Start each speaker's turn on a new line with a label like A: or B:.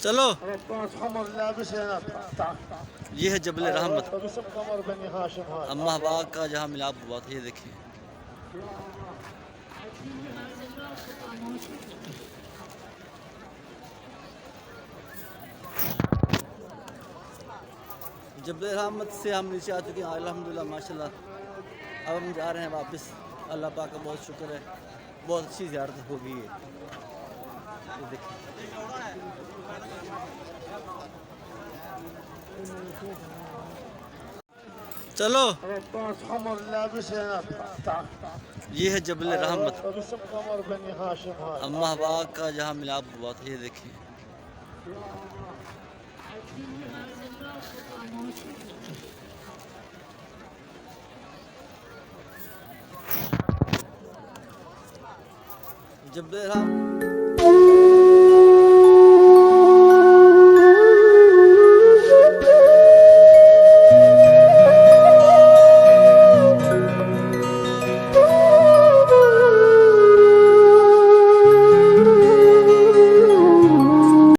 A: चलो। ये है जबल रहमत, अम्मा हवा का जहाँ मिलाप हुआ था। ये देखिए, जबल रहमत से हम नीचे आ चुके हैं अल्हम्दुलिल्लाह माशाल्लाह। अब हम जा रहे हैं वापस। अल्लाह पाक का बहुत शुक्र है, बहुत अच्छी ज़ियारत हो गई है। ये देखिए, चलो। ये है जबल रहमत, अम्मा हवा का जहाँ मिलाप हुआ था। ये देखिए, जबल रहमत।